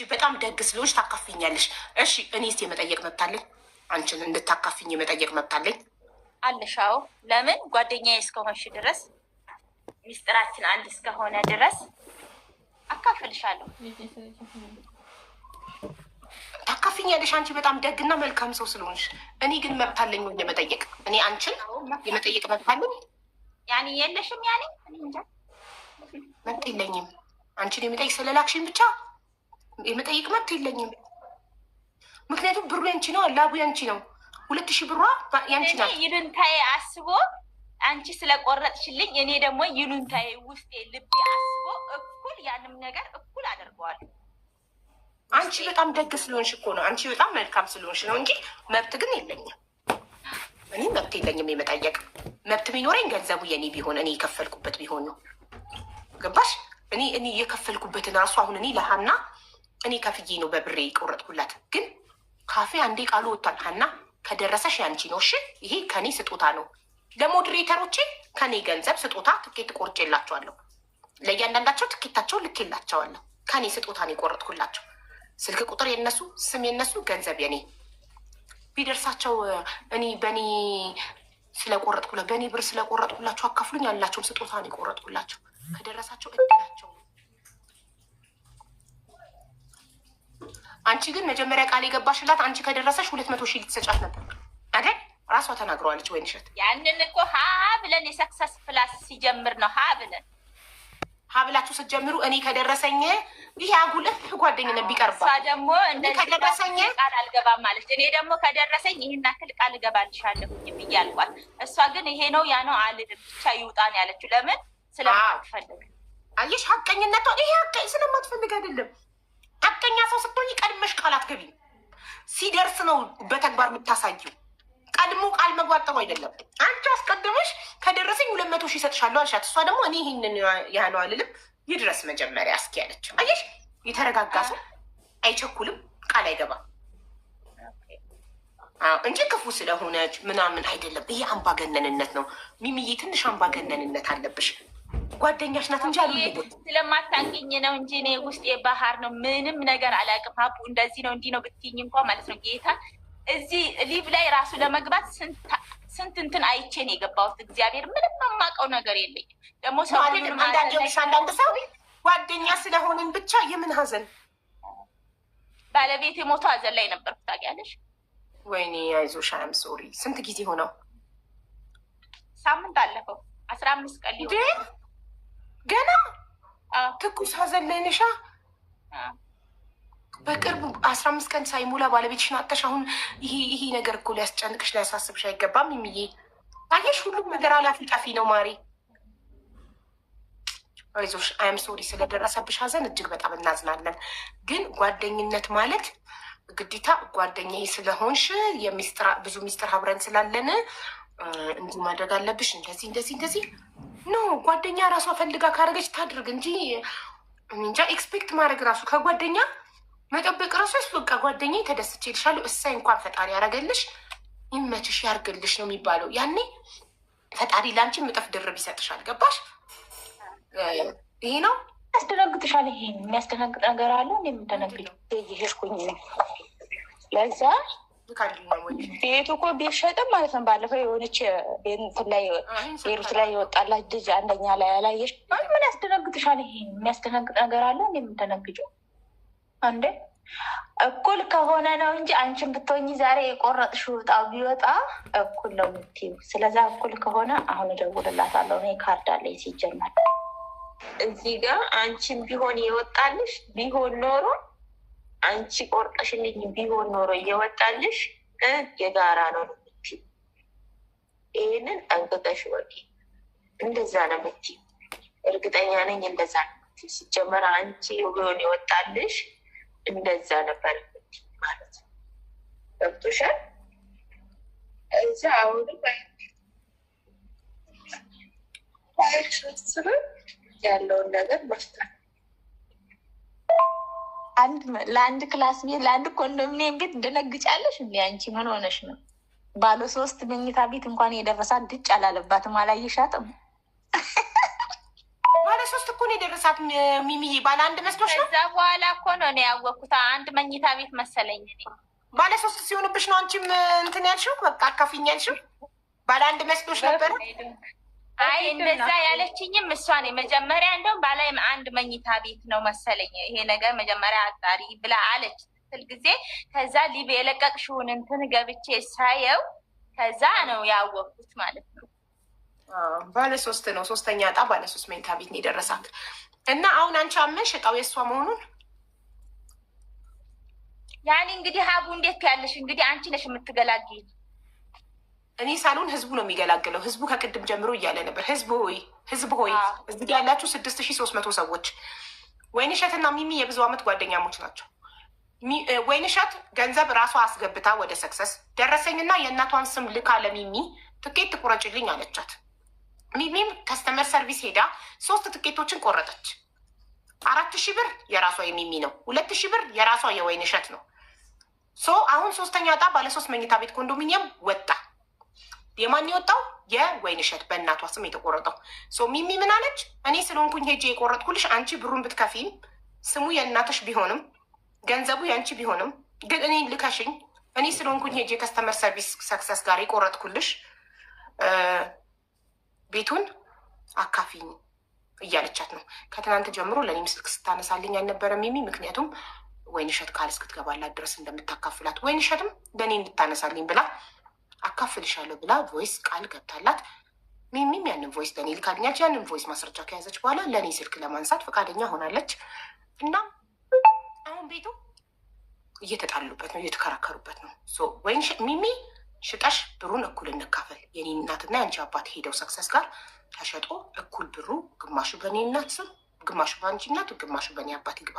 በጣም ደግ ስለሆንሽ ታካፍኛለሽ። እሺ እኔስ የመጠየቅ መብት አለኝ? አንቺን እንድታካፍኝ የመጠየቅ መብት አለኝ አለሻው። ለምን ጓደኛዬ እስከሆንሽ ድረስ ሚስጥራችን አንድ እስከሆነ ድረስ አካፍልሻለሁ። ታካፍኛለሽ። አንቺ በጣም ደግና መልካም ሰው ስለሆንሽ። እኔ ግን መብት አለኝ ወይ የመጠየቅ? እኔ አንቺን የመጠየቅ መብት አለኝ? ያኔ የለሽም? ያኔ መብት የለኝም። አንቺን የመጠየቅ ስለላክሽኝ ብቻ የመጠየቅ መብት የለኝም። ምክንያቱም ብሩ ያንቺ ነው፣ ላቡ ያንቺ ነው። 2000 ብሯ ያንቺ ናት። ይሉንታዬ አስቦ አንቺ ስለቆረጥሽልኝ እኔ ደግሞ ይሉንታዬ ውስጤ ልቤ አስቦ እኩል ያንም ነገር እኩል አደርገዋለሁ። አንቺ በጣም ደግ ስለሆንሽ እኮ ነው። አንቺ በጣም መልካም ስለሆንሽ ነው እንጂ መብት ግን የለኝም። እኔ መብት የለኝም የመጠየቅ። መብት ቢኖረኝ ገንዘቡ የኔ ቢሆን እኔ የከፈልኩበት ቢሆን ነው። ገባሽ? እኔ የከፈልኩበትን ራሱ አሁን እኔ ለሀና እኔ ከፍዬ ነው በብሬ የቆረጥኩላት። ግን ካፌ አንዴ ቃሉ ወጥቷል። ሀና ከደረሰሽ ያንቺ ነው። እሺ ይሄ ከኔ ስጦታ ነው። ለሞዴሬተሮቼ ከኔ ገንዘብ ስጦታ ትኬት ቆርጬላቸዋለሁ። ለእያንዳንዳቸው ትኬታቸው ልኬላቸዋለሁ። ከኔ ስጦታ ነው የቆረጥኩላቸው። ስልክ ቁጥር የነሱ፣ ስም የነሱ፣ ገንዘብ የኔ ቢደርሳቸው እኔ በእኔ ስለቆረጥኩላ በእኔ ብር ስለቆረጥኩላቸው አካፍሉኝ ያላቸውም ስጦታ ነው የቆረጥኩላቸው። ከደረሳቸው እድላቸው። አንቺ ግን መጀመሪያ ቃል የገባሽላት አንቺ ከደረሰሽ 200 ሺህ ልትሰጫት ነበር አይደል? ራሷ ተናግረዋለች። ወይንሸት ያንን እኮ ሀ ብለን የሰክሰስ ፕላስ ሲጀምር ነው ሀ ብላችሁ ስትጀምሩ እኔ ከደረሰኝ ይህ አጉልህ ጓደኝነት ቢቀርባ ደግሞ ከደረሰኝ ቃል አልገባም ማለች። እኔ ደግሞ ከደረሰኝ ይህን ያክል ቃል እገባልሻለሁኝ ብዬ አልኳት። እሷ ግን ይሄ ነው ያ ነው አልልም ብቻ ይውጣን ያለችው። ለምን? ስለማትፈልግ። አየሽ ሀቀኝነቷ። ይሄ ሀቀኝ ስለማትፈልግ አይደለም። ሀቀኛ ሰው ስትሆኝ ቀድመሽ ቃል አትገቢም። ሲደርስ ነው በተግባር የምታሳየው። ቀድሞ ቃል መግባት ጥሩ አይደለም። አንቺ አስቀድመሽ ከደረሰኝ 200 ሺህ እሰጥሻለሁ አልሻት። እሷ ደግሞ እኔ ይህንን ያህል አልልም ይድረስ መጀመሪያ እስኪ ያለችው። አየሽ የተረጋጋ ሰው አይቸኩልም፣ ቃል አይገባም እንጂ ክፉ ስለሆነች ምናምን አይደለም። ይሄ አምባገነንነት ነው። ሚሚዬ ትንሽ አምባገነንነት አለብሽ። ጓደኛሽ ናት እንጂ አሉ ስለማታውቂኝ ነው እንጂ እኔ ውስጥ የባህር ነው። ምንም ነገር አላውቅም። ሀቡ እንደዚህ ነው እንዲህ ነው ብትይኝ እንኳ ማለት ነው ጌታ እዚህ ሊቭ ላይ ራሱ ለመግባት ስንት እንትን አይቼ ነው የገባሁት። እግዚአብሔር ምንም የማውቀው ነገር የለኝም። ደግሞ ሰው አንዳንድ ሰው ጓደኛ ስለሆንን ብቻ የምን ሀዘን። ባለቤት የሞቶ ሀዘን ላይ ነበርኩ ታውቂያለሽ። ወይኔ አይዞሽ። አም ሶሪ። ስንት ጊዜ ሆነው? ሳምንት አለፈው። 15 ቀን ሊሆን ገና ትኩስ ሀዘን ላይ ነሻ። በቅርቡ 15 ቀን ሳይሞላ ባለቤትሽን አጥተሽ አሁን ይሄ ነገር እኮ ሊያስጨንቅሽ ሊያሳስብሽ አይገባም። የሚዬ አየሽ ሁሉም ነገር አላፊ ጠፊ ነው ማሪ። አይዞሽ። አም ሶሪ ስለደረሰብሽ ሀዘን እጅግ በጣም እናዝናለን። ግን ጓደኝነት ማለት ግዴታ ጓደኛዬ ስለሆንሽ ብዙ ሚስጥር አብረን ስላለን እንዲህ ማድረግ አለብሽ እንደዚህ ኖ። ጓደኛ ራሷ ፈልጋ ካደረገች ታድርግ እንጂ እንጃ ኤክስፔክት ማድረግ ራሱ ከጓደኛ መጠበቅ ራሱ በቃ ጓደኛዬ ተደስቼ ልሻለሁ እሳይ እንኳን ፈጣሪ ያደረገልሽ ይመችሽ ያርግልሽ ነው የሚባለው። ያኔ ፈጣሪ ለአንቺ እጥፍ ድርብ ይሰጥሻል። ገባሽ? ይሄ ነው ያስደነግጥሻል። ይሄ የሚያስደነግጥ ነገር አለ። እንደምደነግጥ ይሄድኩኝ ለዛ ቤቱ እኮ ቢሸጥም ማለት ነው። ባለፈው የሆነች ቤት ላይ ቤሩት ላይ የወጣላት ልጅ አንደኛ ላይ ያላየሽ ምን ያስደነግጥሻል? ይሄ የሚያስደነግጥ ነገር አለ። እንደምደነግጭው አንዴ እኩል ከሆነ ነው እንጂ አንቺን ብትሆኚ ዛሬ የቆረጥሽው ዕጣው ቢወጣ እኩል ነው የምትይው። ስለዛ እኩል ከሆነ አሁን እደውልላታለሁ። እኔ ካርድ አለኝ ሲጀመር እዚህ ጋር አንቺን ቢሆን የወጣልሽ ቢሆን ኖሮ አንቺ ቆርጠሽልኝ ቢሆን ኖሮ እየወጣልሽ የጋራ ነው የምትይው። ይህንን ጠንቅቀሽ ወቂ። እንደዛ ነው የምትይው። እርግጠኛ ነኝ እንደዛ ነው የምትይው። ሲጀመር አንቺ ቢሆን የወጣልሽ እንደዛ ነበር የምትይው ማለት ነው። ገብቶሻል? እዛ አሁንም ያለውን ነገር መፍታት ለአንድ ክላስ ቤት ለአንድ ኮንዶሚኒየም ቤት እንደነግጫለሽ እንዲ አንቺ ምን ሆነሽ ነው? ባለ 3 መኝታ ቤት እንኳን የደረሳት ድጭ አላለባትም። አላየሻትም? ባለ 3 እኮ ነው የደረሳት ሚሚዬ? ባለ አንድ መስሎሽ ነው? ከዛ በኋላ እኮ ነው እኔ ያወቅኩት። አንድ መኝታ ቤት መሰለኝ እኔ። ባለ 3 ሲሆንብሽ ነው አንቺም እንትን ያልሽው፣ በቃ አካፊኝ ያልሽው። ባለ አንድ መስሎሽ ነበር? አይ እንደዛ ያለችኝም እሷን መጀመሪያ እንደውም ባለ አንድ መኝታ ቤት ነው መሰለኝ ይሄ ነገር መጀመሪያ አጣሪ ብላ አለች ስል ጊዜ ከዛ ሊብ የለቀቅሽውን እንትን ገብቼ ሳየው ከዛ ነው ያወቅኩት ማለት ነው። ባለ 3 ነው፣ 3ኛ ዕጣ ባለ 3 መኝታ ቤት ነው የደረሳት። እና አሁን አንቺ አመንሽ ዕጣው የእሷ መሆኑን? ያኔ እንግዲህ ሀቡ እንዴት ያለሽ እንግዲህ አንቺ ነሽ የምትገላግኝ። እኔ ሳልሆን ህዝቡ ነው የሚገላግለው። ህዝቡ ከቅድም ጀምሮ እያለ ነበር። ህዝብ ሆይ እዚህ ያላችሁ 6300 ሰዎች ወይንሸትና ሚሚ የብዙ ዓመት ጓደኛሞች ናቸው። ወይንሸት ገንዘብ ራሷ አስገብታ ወደ ሰክሰስ ደረሰኝና የእናቷን ስም ልካ ለሚሚ ትኬት ቁረጭልኝ አለቻት። ሚሚም ከስተመር ሰርቪስ ሄዳ 3 ትኬቶችን ቆረጠች። 4000 ብር የራሷ የሚሚ ነው፣ 2000 ብር የራሷ የወይንሸት ነው። አሁን 3ኛ ዕጣ ባለ 3 መኝታ ቤት ኮንዶሚኒየም ወጣ። የማን የወጣው? የወይንሸት በእናቷ ስም የተቆረጠው። ሚሚ ምን አለች? እኔ ስለሆንኩኝ ሄጄ የቆረጥኩልሽ፣ አንቺ ብሩን ብትከፊም ስሙ የእናትሽ ቢሆንም ገንዘቡ የአንቺ ቢሆንም ግን እኔ ልከሽኝ፣ እኔ ስለሆንኩኝ ሄጄ ከስተመር ሰርቪስ ሰክሰስ ጋር የቆረጥኩልሽ ቤቱን አካፊኝ እያለቻት ነው። ከትናንት ጀምሮ ለእኔም ስልክ ስታነሳልኝ አልነበረ ሚሚ፣ ምክንያቱም ወይንሸት ቃል እስክትገባላት ድረስ እንደምታካፍላት ወይንሸትም ለእኔ እንድታነሳልኝ ብላ አካፍልሻለሁ ብላ ቮይስ ቃል ገብታላት፣ ሚሚም ያንን ቮይስ ለእኔ ልካልኛች። ያንን ቮይስ ማስረጃ ከያዘች በኋላ ለእኔ ስልክ ለማንሳት ፈቃደኛ ሆናለች። እና አሁን ቤቱ እየተጣሉበት ነው፣ እየተከራከሩበት ነው። ሚሚ ሽጠሽ ብሩን እኩል እንካፈል፣ የኔ እናትና የአንቺ አባት ሄደው ሰክሰስ ጋር ተሸጦ እኩል ብሩ ግማሹ በእኔ እናት ስም፣ ግማሹ በአንቺ እናት፣ ግማሹ በእኔ አባት ይግባ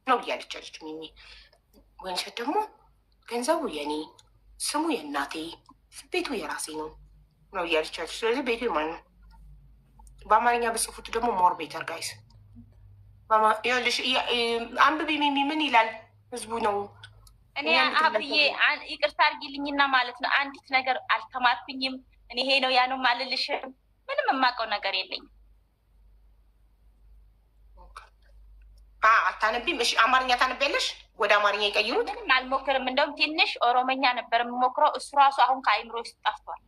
ነው እያለች ያለች ሚሚ። ወይንሸት ደግሞ ገንዘቡ የኔ ስሙ የእናቴ ቤቱ የራሴ ነው ነው እያለች ያለች። ስለዚህ ቤቱ የማን ነው? በአማርኛ በጽፉት ደግሞ ሞር ቤተር ጋይስ። ይኸውልሽ አንብቢ ሚሚ ምን ይላል ህዝቡ ነው። እኔ አብዬ ይቅርታ አድርጊልኝና ማለት ነው አንዲት ነገር አልተማርኩኝም። እኔ ይሄ ነው ያ ነው ማልልሽም። ምንም የማውቀው ነገር የለኝም። አታነቢም? እሺ አማርኛ ታነቢያለሽ? ወደ አማርኛ ይቀይሩት። ምንም አልሞክርም። እንደውም ትንሽ ኦሮመኛ ነበር የምሞክረው። እሱ ራሱ አሁን ከአይምሮ ውስጥ ጠፍቷል።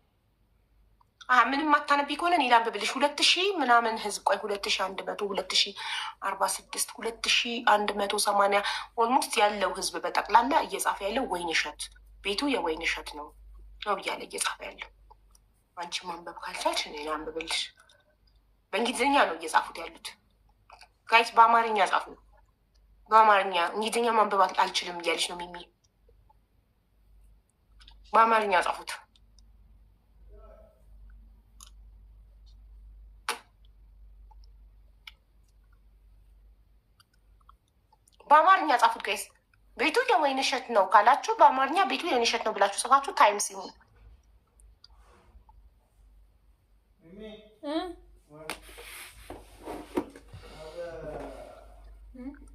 ምንም አታነቢ ከሆነ እኔ ላንብብልሽ። 2000 ምናምን ህዝብ ቆይ 2100 2046 2180 ኦልሞስት ያለው ህዝብ በጠቅላላ እየጻፈ ያለው ወይንሸት ቤቱ የወይንሸት ነው ነው እያለ እየጻፈ ያለው። አንቺ ማንበብ ካልቻልሽ እኔ ላንብብልሽ። በእንግሊዝኛ ነው እየጻፉት ያሉት ጋይስ። በአማርኛ ጻፉ። በአማርኛ እንግሊዝኛ ማንበብ አልችልም እያለች ነው ሚሚ። በአማርኛ ጻፉት። በአማርኛ ጻፉት ጋይስ። ቤቱ የወይንሸት ነው ካላችሁ በአማርኛ ቤቱ የወይንሸት ነው ብላችሁ ጽፋችሁ ታይምስ ይሁን።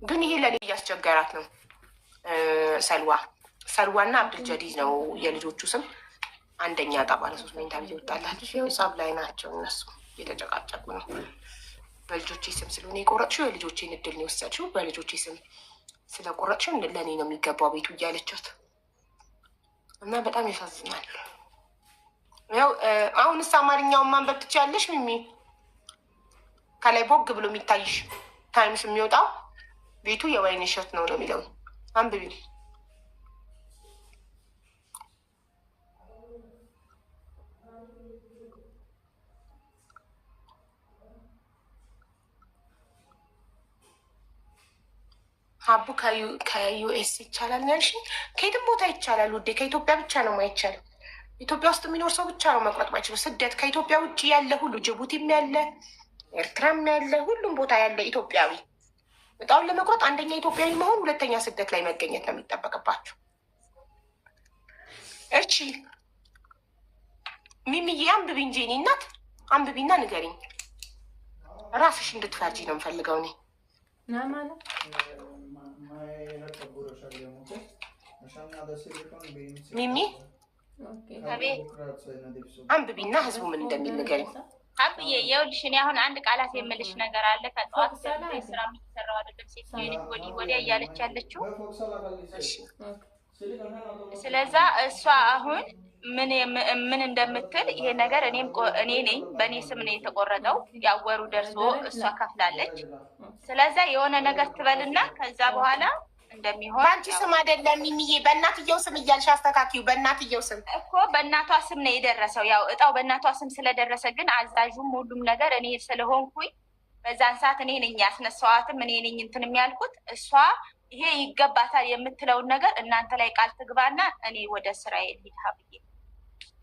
ግን ይሄ ለኔ እያስቸገራት ነው። ሰልዋና አብዱልጀዲድ ነው የልጆቹ ስም። 1ኛ ዕጣ ባለ 3 መኝታ ቤት ይወጣላችሁ። ሂሳብ ላይ ናቸው እነሱ እየተጨቃጨቁ ነው። በልጆቼ ስም ስለሆነ የቆረጥሽው የልጆቼን እድል ነው የወሰድሽው። በልጆቼ ስም ስለቆረጥሽው ለእኔ ነው የሚገባው ቤቱ እያለቻት እና በጣም ያሳዝናል። ያው አሁንስ አማርኛውን ማንበብ ትችያለሽ ሚሚ? ከላይ ቦግ ብሎ የሚታይሽ ታይምስ የሚወጣው ቤቱ የወይንሸት ነው ነው የሚለው አንብቢ። ሀቡ ከዩኤስ ይቻላል ያልሽ? ከየትም ቦታ ይቻላል ውዴ። ከኢትዮጵያ ብቻ ነው ማይቻል። ኢትዮጵያ ውስጥ የሚኖር ሰው ብቻ ነው መቁረጥ ማይችለው። ስደት ከኢትዮጵያ ውጭ ያለ ሁሉ ጅቡቲም ያለ ኤርትራም ያለ ሁሉም ቦታ ያለ ኢትዮጵያዊ እጣውን ለመቁረጥ 1ኛ ኢትዮጵያዊ መሆን፣ 2ኛ ስደት ላይ መገኘት ነው የሚጠበቅባቸው። እሺ ሚሚዬ አንብቢ እንጂ እኔ እናት አንብቢና ንገሪኝ። ራስሽ እንድትፈርጂ ነው የምፈልገው እኔ ሚሚ አንብቢና ህዝቡ ምን እንደሚል ንገሪኝ። አብዬ ይኸውልሽ እኔ አሁን አንድ ቃላት የምልሽ ነገር አለ። ከጠዋት ስራ የሚሰራው አይደለም ሴት ልጅ ወዲያ እያለች ያለችው። ስለዛ እሷ አሁን ምን እንደምትል ይሄ ነገር እኔ ነኝ በእኔ ስም ነው የተቆረጠው። ያወሩ ደርሶ እሷ ከፍላለች። ስለዛ የሆነ ነገር ትበልና ከዛ በኋላ እንደሚሆን በአንቺ ስም አይደለም ሚሚዬ፣ በእናትየው ስም እያልሽ አስተካክዩ። በእናትየው ስም እኮ በእናቷ ስም ነው የደረሰው። ያው እጣው በእናቷ ስም ስለደረሰ ግን አዛዡም ሁሉም ነገር እኔ ስለሆንኩኝ በዛን ሰዓት እኔ ነኝ ያስነሳዋትም እኔ ነኝ እንትን የሚያልኩት። እሷ ይሄ ይገባታል የምትለውን ነገር እናንተ ላይ ቃል ትግባና እኔ ወደ ስራዬ ልሂድ ብዬ።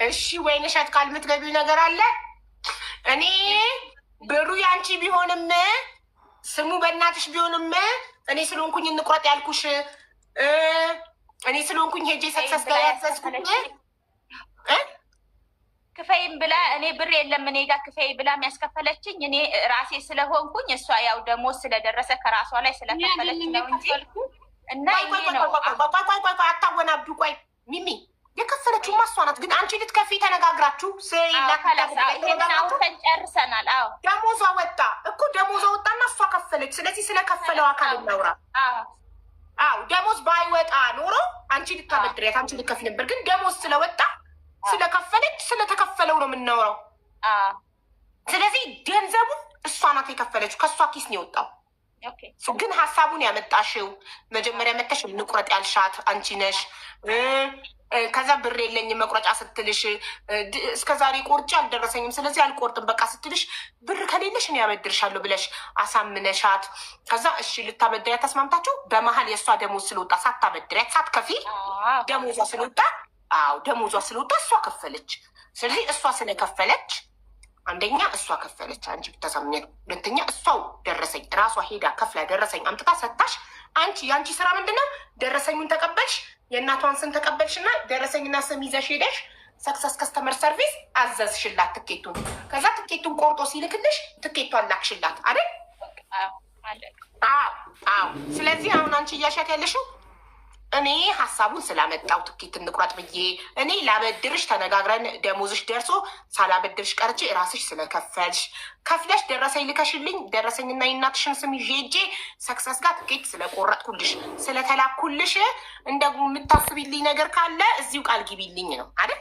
እሺ ወይንሸት ቃል የምትገቢው ነገር አለ? እኔ ብሩ ያንቺ ቢሆንም ስሙ በእናትሽ ቢሆንም እኔ ስለሆንኩኝ እንቁረጥ ያልኩሽ እኔ ስለሆንኩኝ ሄጄ ሰክሰስ ጋር ያዘዝኩኝ ክፈይም ብላ እኔ ብር የለም እኔ ጋር ክፈይ ብላ የሚያስከፈለችኝ እኔ ራሴ ስለሆንኩኝ እሷ ያው ደግሞ ስለደረሰ ከራሷ ላይ ስለከፈለች ነው እንጂ እና ይሄ ነው። ቆይ አታወናብዱ። ቆይ ሚሚ የከፈለችው ማሷ ናት። ግን አንቺ ልትከፊ ተነጋግራችሁ አውርተን ጨርሰናል። አዎ ደሞዟ ወጣ እኮ ደሞዟ ወጣና እሷ ከፈለች። ስለዚህ ስለከፈለው አካል እናውራ። አዎ ደሞዝ ባይወጣ ኖሮ አንቺ ልታበድሪያት አንቺ ልትከፊ ነበር። ግን ደሞዝ ስለወጣ ስለከፈለች ስለተከፈለው ነው የምናወራው። ስለዚህ ገንዘቡ እሷ ናት የከፈለችው፣ ከእሷ ኪስ ነው የወጣው። ግን ሀሳቡን ያመጣሽው መጀመሪያ መተሽ እንቁረጥ ያልሻት አንቺ ነሽ። ከዛ ብር የለኝም መቁረጫ ስትልሽ እስከዛሬ ቆርጬ አልደረሰኝም ስለዚህ አልቆርጥም በቃ ስትልሽ ብር ከሌለሽ እኔ ያበድርሻለሁ ብለሽ አሳምነሻት። ከዛ እሺ ልታበድሪያት ተስማምታችሁ በመሀል የእሷ ደሞዝ ስለወጣ ሳታበድሪያት ሳትከፊ ደሞዟ ስለወጣ ደሞዟ ስለወጣ እሷ ከፈለች። ስለዚህ እሷ ስለከፈለች አንደኛ እሷ ከፈለች አንቺ ብታሳምኛት፣ ሁለተኛ እሷው ደረሰኝ ራሷ ሄዳ ከፍላ ደረሰኝ አምጥታ ሰታሽ። አንቺ የአንቺ ስራ ምንድን ነው? ደረሰኙን ተቀበልሽ፣ የእናቷን ስም ተቀበልሽ እና ደረሰኝና ስም ይዘሽ ሄደሽ ሰክሰስ ከስተመር ሰርቪስ አዘዝሽላት ትኬቱን። ከዛ ትኬቱን ቆርጦ ሲልክልሽ ትኬቷን ላክሽላት አይደል? ስለዚህ አሁን አንቺ እያሻት ያለሽው እኔ ሀሳቡን ስላመጣው ትኬት እንቁረጥ ብዬ እኔ ላበድርሽ ተነጋግረን ደሞዝሽ ደርሶ ሳላበድርሽ ቀርቼ ራስሽ ስለከፈልሽ ከፍለሽ ደረሰኝ ልከሽልኝ ደረሰኝና የእናትሽን ስም ይዤ ሄጄ ሰክሰስ ጋር ትኬት ስለቆረጥኩልሽ ስለተላኩልሽ እንደ የምታስቢልኝ ነገር ካለ እዚሁ ቃል ግቢልኝ ነው አይደል?